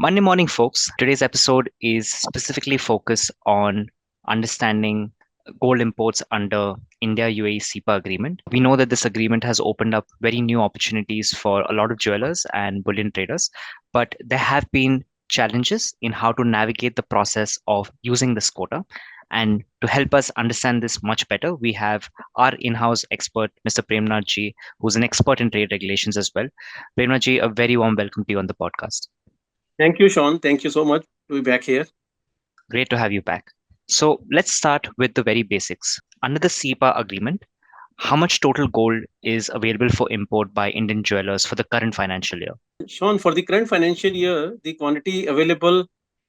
Monday morning, folks. Today's episode is specifically focused on understanding gold imports under India-UAE Cepa agreement. We know that this agreement has opened up very new opportunities for a lot of jewelers and bullion traders, but there have been challenges in how to navigate the process of using this quota. And to help us understand this much better, we have our in-house expert, Mr. Prem Nath ji, who's an expert in trade regulations as well. Prem Nath ji, a very warm welcome to you on the podcast. Thank you, Shawn. Thank you so much to be back here. Great to have you back. So let's start with the very basics. Under the CEPA agreement, how much total gold is available for import by Indian jewelers for the current financial year? Shawn, for the current financial year, the quantity available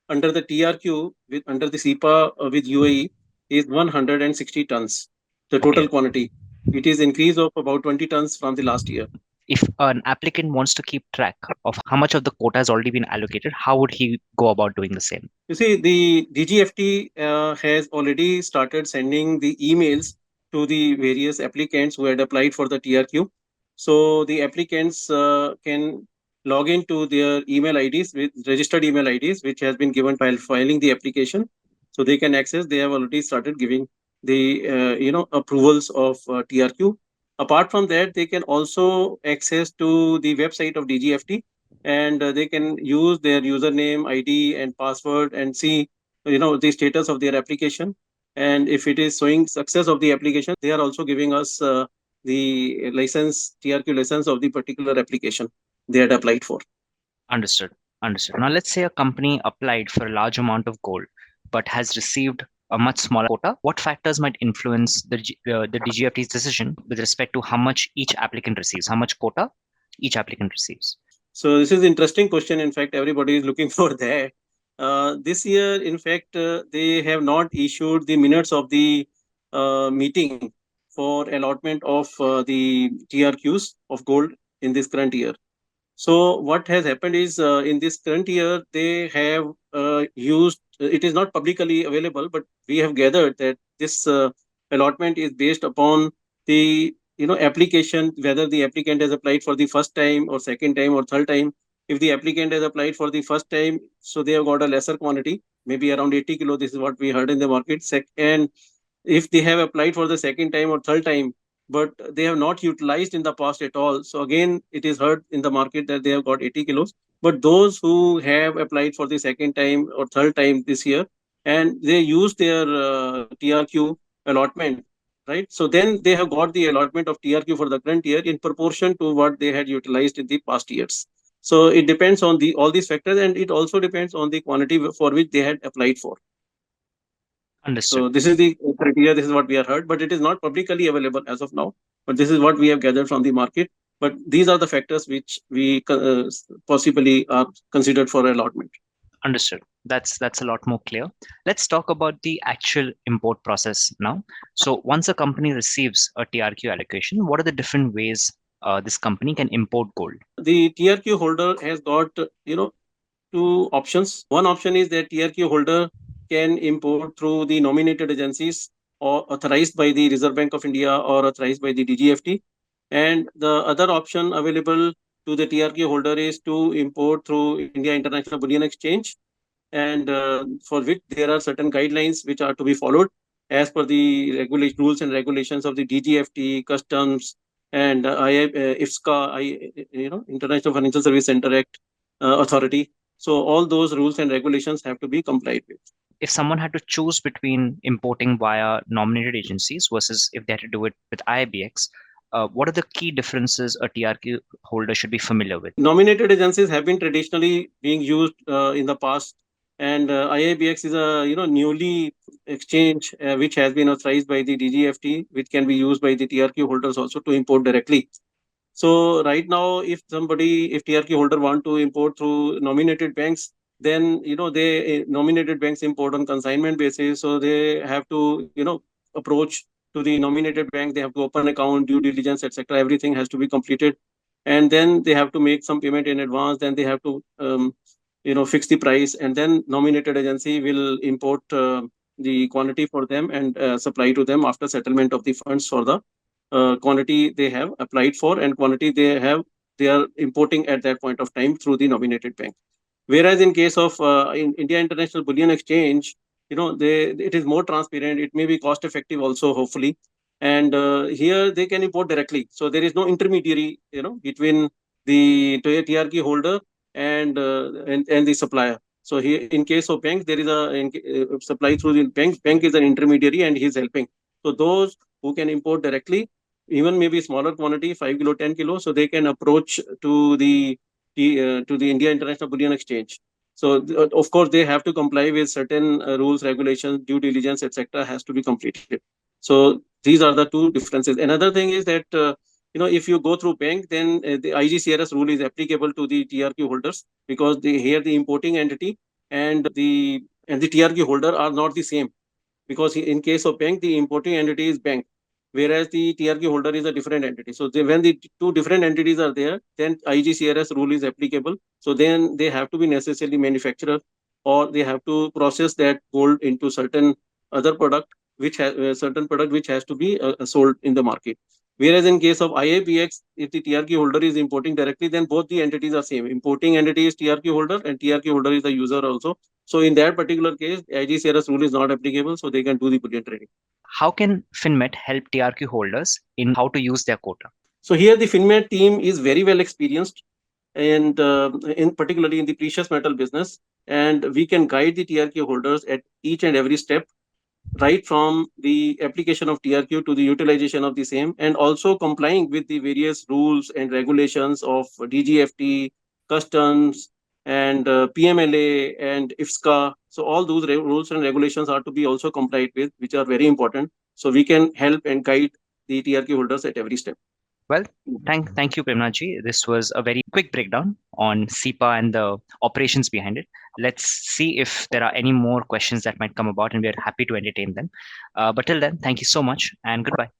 under the TRQ under the CEPA with UAE is 160 tons. The Okay. total quantity. It is increase of about 20 tons from the last year. If an applicant wants to keep track of how much of the quota has already been allocated, how would he go about doing the same? You see, the DGFT has already started sending the emails to the various applicants who had applied for the TRQ. So the applicants can log into their email IDs with registered email IDs, which has been given while filing the application. So they can access. They have already started giving the approvals of TRQ. Apart from that, they can also access to the website of DGFT, and they can use their username, ID, and password and see the status of their application. And if it is showing success of the application, they are also giving us the license, TRQ license of the particular application they had applied for. Understood. Understood. Now, let's say a company applied for a large amount of gold but has received a much smaller quota. What factors might influence the DGFT's decision with respect to how much each applicant receives, how much quota each applicant receives? So this is interesting question. In fact, everybody is looking for that. This year, in fact, they have not issued the minutes of the meeting for allotment of the TRQs of gold in this current year. So what has happened is in this current year they have used. It is not publicly available, but we have gathered that this allotment is based upon the application, whether the applicant has applied for the first time or second time or third time. If the applicant has applied for the first time, so they have got a lesser quantity, maybe around 80 kilo. This is what we heard in the market. And if they have applied for the second time or third time, but they have not utilized in the past at all, so again it is heard in the market that they have got 80 kilos. But those who have applied for the second time or third time this year, and they use their TRQ allotment, right? So then they have got the allotment of TRQ for the current year in proportion to what they had utilized in the past years. So it depends on the all these factors, and it also depends on the quantity for which they had applied for. Understood. So this is the criteria. This is what we have heard, but it is not publicly available as of now. But this is what we have gathered from the market. But these are the factors which we possibly are considered for allotment. Understood. That's a lot more clear. Let's talk about the actual import process now. So once a company receives a TRQ allocation, what are the different ways this company can import gold? The TRQ holder has got two options. One option is that TRQ holder can import through the nominated agencies or authorized by the Reserve Bank of India or authorized by the DGFT. And the other option available to the TRQ holder is to import through India International Bullion Exchange, and for which there are certain guidelines which are to be followed as per the regulation rules and regulations of the DGFT, customs, and IFSCA, International Financial Service Center Act authority. So all those rules and regulations have to be complied with. If someone had to choose between importing via nominated agencies versus if they had to do it with IIBX, what are the key differences a TRQ holder should be familiar with? Nominated agencies have been traditionally being used in the past, and IIBX is a newly exchange which has been authorized by the DGFT, which can be used by the TRQ holders also to import directly. So right now, if TRQ holder want to import through nominated banks, then they nominated banks import on consignment basis. So they have to approach to the nominated bank. They have to open account, due diligence, etc. Everything has to be completed, and then they have to make some payment in advance. Then they have to fix the price, and then nominated agency will import the quantity for them and supply to them after settlement of the funds for the quantity they have applied for and quantity they are importing at that point of time through the nominated bank. Whereas in case of in India International Bullion Exchange, it is more transparent. It may be cost effective also, hopefully. And here they can import directly. So there is no intermediary, between the TRK holder and the supplier. So here, in case of bank, there is supply through the bank. Bank is an intermediary, and he is helping. So those who can import directly, even maybe smaller quantity, 5 kilo, 10 kilo, so they can approach to the India International Bullion Exchange. So of course they have to comply with certain rules, regulations, due diligence, etc. has to be completed. So these are the two differences. Another thing is that if you go through bank, then the IGCRS rule is applicable to the TRQ holders, because here the importing entity and the TRQ holder are not the same, because in case of bank, the importing entity is bank, whereas the TRQ holder is a different entity. So when the two different entities are there, then IGCRS rule is applicable. So then they have to be necessarily manufacturer, or they have to process that gold into certain other product, which has certain product which has to be sold in the market. Whereas in case of IAPX, if the TRQ holder is importing directly, then both the entities are same. Importing entity is TRQ holder, and TRQ holder is the user also. So in that particular case, IGCRS rule is not applicable, so they can do the bullion trading. How can FinMet help TRQ holders in how to use their quota? So here the FinMet team is very well experienced, and in particularly in the precious metal business, and we can guide the TRQ holders at each and every step, right from the application of TRQ to the utilization of the same, and also complying with the various rules and regulations of DGFT, customs, and PMLA and IFSCA. So all those rules and regulations are to be also complied with, which are very important. So we can help and guide the TRQ holders at every step. Well, thank you, Premnathji. This was a very quick breakdown on SEPA and the operations behind it. Let's see if there are any more questions that might come about, and we are happy to entertain them. But till then, thank you so much, and goodbye.